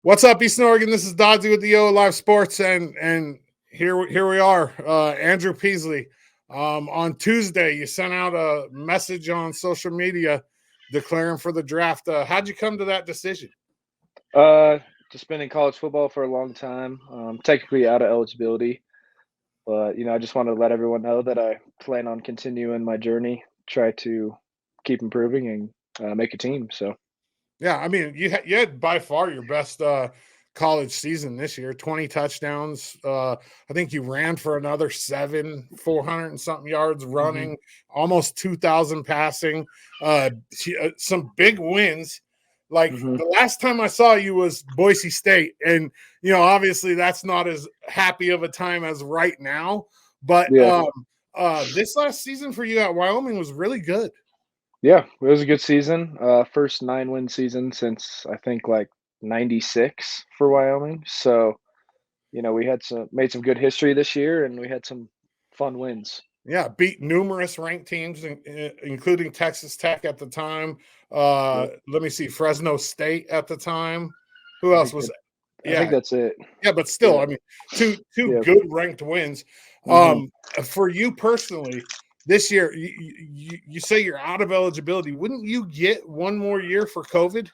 What's up, Eastern Oregon? This is Dodzy with the EOAlive Sports, and here we are, Andrew Peasley. On Tuesday, you sent out a message on social media declaring for the draft. How'd you come to that decision? Uh, just been in college football for a long time. Technically out of eligibility, but I just wanted to let everyone know that I plan on continuing my journey, try to keep improving and make a team. So Yeah, I mean, you had by far your best college season this year. 20 touchdowns. I think you ran for another 400 and something yards hmm running, almost 2,000 passing. Some big wins. Like hmm the last time I saw you was Boise State, and obviously that's not as happy of a time as right now. But yeah, this last season for you at Wyoming was really good. yeah, it was a good season. First 9-win season since I think like '96 for Wyoming. So we had some made some good history this year, and we had some fun wins. Yeah, beat numerous ranked teams, including Texas Tech at the time. Yep, Let me see, Fresno State at the time. Who I else think was? that I think Yeah, that's it. yeah, but still, Yeah, I mean, two yeah. good ranked wins. hmm For you personally, this year, you say you're out of eligibility. Wouldn't you get one more year for COVID?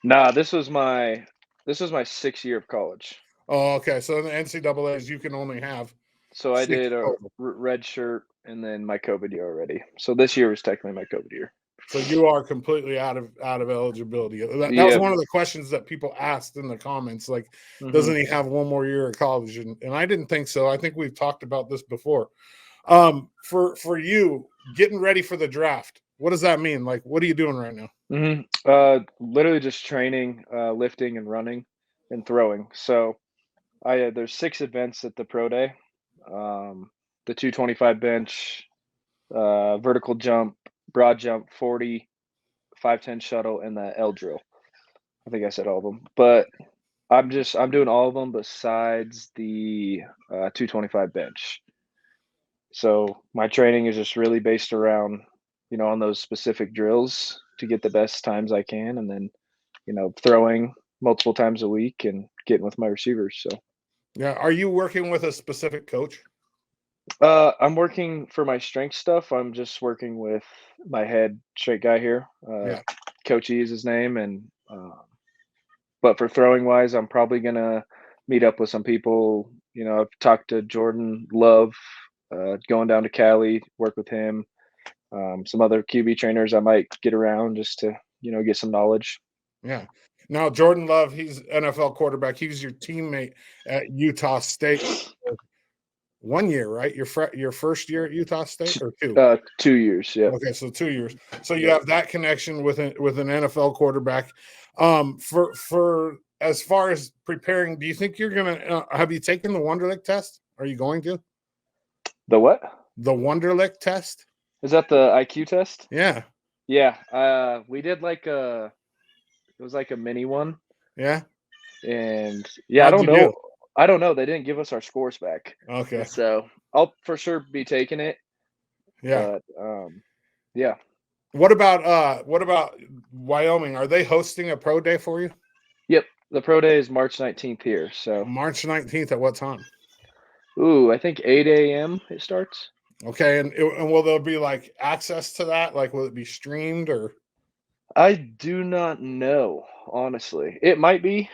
Nah, this was my 6th year of college. Oh, okay. So in the NCAA's, you can only have So I six did a total. red shirt and then my COVID year already. So this year was technically my COVID year. So you are completely out of eligibility. That was Yep. one of the questions that people asked in the comments. Like, hmm doesn't he have one more year of college? And I didn't think so. I think we've talked about this before. For you getting ready for the draft, what does that mean? Like, what are you doing right now? Literally just training, lifting and running and throwing. So there's 6 events at the pro day. The 225 bench, vertical jump, broad jump, 40, 510 shuttle, and the L drill. I think I said all of them. But I'm doing all of them besides the 225 bench. So my training is just really based around, on those specific drills to get the best times I can, and then, throwing multiple times a week and getting with my receivers. So Yeah, are you working with a specific coach? I'm working for my strength stuff. I'm just working with my head straight guy here. Yeah, Coach E is his name, and but for throwing wise, I'm probably gonna meet up with some people. I've talked to Jordan Love, going down to Cali, work with him. Some other QB trainers I might get around just to get some knowledge. yeah. Now Jordan Love, he's NFL quarterback. He was your teammate at Utah State 1 year, right? Your first year at Utah State or two? 2 years. Yep. Okay, so 2 years. So you Yep. have that connection with an NFL quarterback. For as far as preparing, do you think you're gonna have you taken the Wonderlic test? Are you going to The what? the Wonderlic test? Is that the IQ test? Yeah, Yeah. We did like it was like a mini one, yeah. and yeah, I How'd don't you do? know. I don't know. They didn't give us our scores back, and Okay, so I'll for sure be taking it. yeah. But yeah. What about Wyoming? Are they hosting a pro day for you? Yep. The pro day is March 19th here. So, March 19th at what time? I think 8 a.m. it starts. Okay, and will there be like access to that? Like, will it be streamed or? I do not know, honestly. It might be.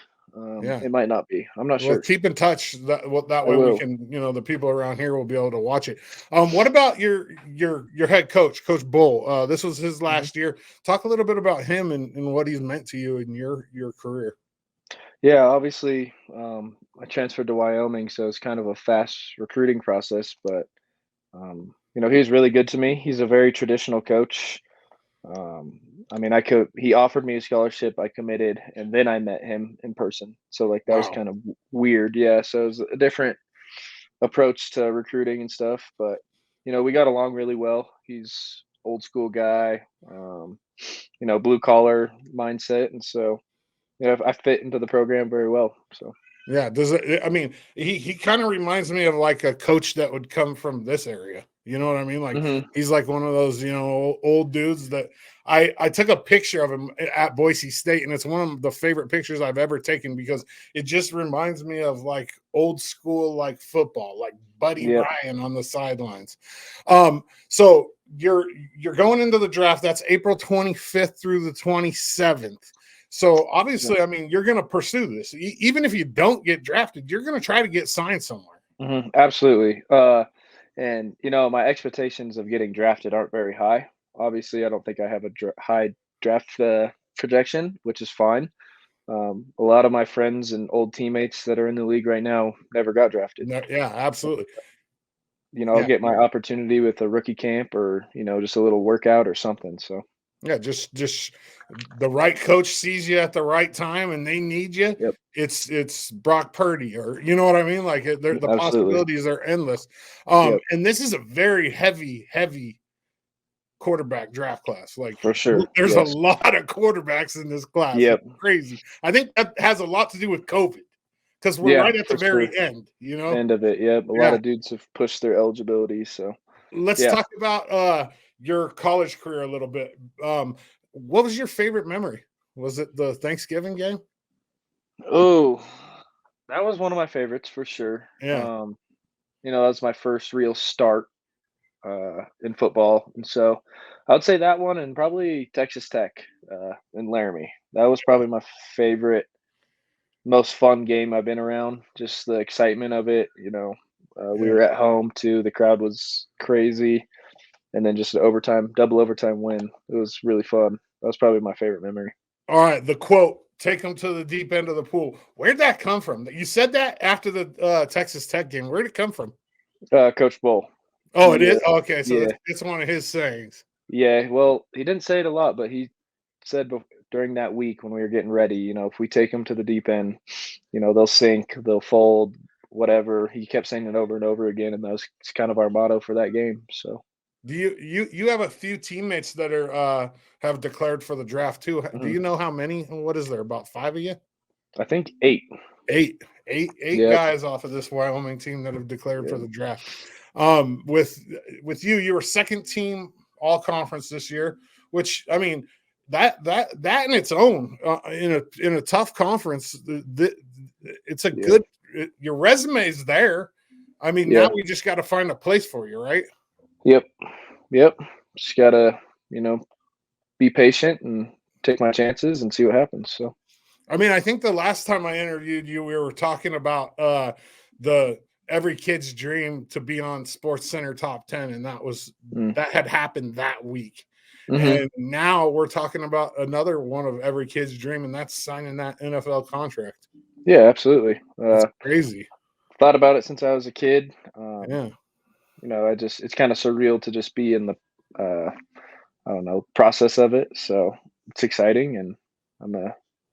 Yeah. It might not be. I'm not Well, sure. keep in touch. That I way we will. can, the people around here will be able to watch it. What about your head coach, Coach Bull? This was his Mhm. last year. Talk a little bit about him and what he's meant to you in your career. Yeah, obviously, I transferred to Wyoming, so it's kind of a fast recruiting process. But he was really good to me. He's a very traditional coach. Um, I mean, I could. He offered me a scholarship. I committed, and then I met him in person. So like that was Wow. kind of weird. Yeah, so it was a different approach to recruiting and stuff. But we got along really well. He's old school guy. Blue collar mindset, and so I fit into the program very well. So. Yeah, does it? I mean, he kind of reminds me of like a coach that would come from this area. You know what I mean? Like Hmm. he's like one of those old dudes that I took a picture of him at Boise State, and it's one of the favorite pictures I've ever taken because it just reminds me of like old school like football, like Buddy Yep. Ryan on the sidelines. So you're going into the draft. That's April 25th through the 27th. So obviously, I mean, you're going to pursue this. Even if you don't get drafted, you're going to try to get signed somewhere. Absolutely. And my expectations of getting drafted aren't very high. Obviously, I don't think I have a high draft projection, which is fine. A lot of my friends and old teammates that are in the league right now never got drafted. No, yeah, absolutely. I'll Yeah, get my opportunity with a rookie camp or just a little workout or something. So yeah. Just the right coach sees you at the right time, and they need you. yep, It's Brock Purdy, or you know what I mean. Like the absolutely, possibilities are endless. yep, And this is a very heavy quarterback draft class. Like for sure, there's a yes, lot of quarterbacks in this class. It's yep, crazy. I think that has a lot to do with COVID because we're yeah, right at the for sure. very end. End of it, yep. A lot Yeah. of dudes have pushed their eligibility, so Let's yeah. talk about your college career a little bit. What was your favorite memory? Was it the Thanksgiving game? Oh, that was one of my favorites for sure. Yeah. That was my first real start in football, and so I would say that one and probably Texas Tech in Laramie. That was probably my favorite, most fun game I've been around. Just the excitement of it. We Yeah. were at home too. The crowd was crazy, and then just an double overtime win. It was really fun. That was probably my favorite memory. All right. The quote, take them to the deep end of the pool. Where'd that come from? You said that after the Texas Tech game. Where'd it come from? Coach Bull. Oh, it is? Okay. So Yeah, it's one of his sayings. yeah. Well, he didn't say it a lot, but he said during that week when we were getting ready, if we take them to the deep end, they'll sink, they'll fold, whatever. He kept saying it over and over again, and that was kind of our motto for that game. So, Do you have a few teammates that are have declared for the draft too? Do mhm. you know how many? What is there? About 5 of you? I think 8. Eight Yep. guys off of this Wyoming team that have declared for Yeah. the draft. With you were second team all conference this year, which I mean that in its own in a tough conference, it's a Yeah. good. Your resume is there. I mean, now Yeah. we just got to find a place for you, right? Yep. Yep. Just gotta, be patient and take my chances and see what happens. So, I mean, I think the last time I interviewed you, we were talking about the every kid's dream to be on Sports Center top 10, and mm. that had happened that week. Hmm. And now we're talking about another one of every kid's dream, and that's signing that NFL contract. Yeah, absolutely. That's crazy. Thought about it since I was a kid. Yeah. It's kind of surreal to just be in the, I don't know, process of it. So it's exciting, and I'm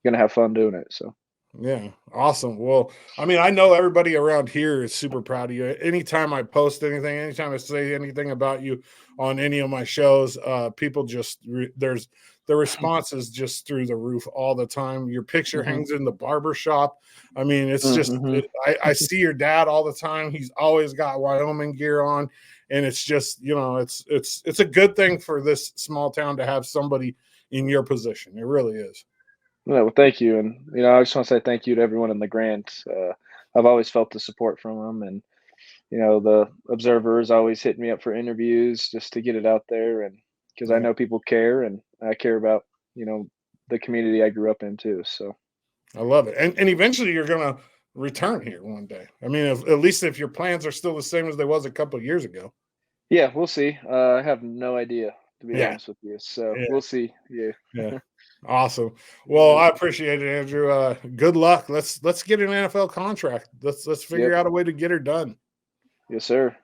gonna have fun doing it. So Yeah, awesome. Well, I mean, I know everybody around here is super proud of you. Anytime I post anything, anytime I say anything about you on any of my shows, people just there's the response is just through the roof all the time. Your picture hmm. hangs in the barber shop. I mean, it's just Hmm. I see your dad all the time. He's always got Wyoming gear on, and it's just it's a good thing for this small town to have somebody in your position. It really is. Yeah, well, thank you, and I just want to say thank you to everyone in the grant. I've always felt the support from them, and the observers always hit me up for interviews just to get it out there, and because I Yeah. know people care, and I care about the community I grew up in too. So I love it. And eventually you're going to return here one day. I mean, at least if your plans are still the same as they was a couple of years ago. yeah, we'll see. I have no idea, to be Yeah. honest with you. So Yeah. we'll see. Yeah. Yeah. Awesome. Well, I appreciate it, Andrew. Good luck. Let's get an NFL contract. Let's figure Yep. out a way to get her done. Yes, sir.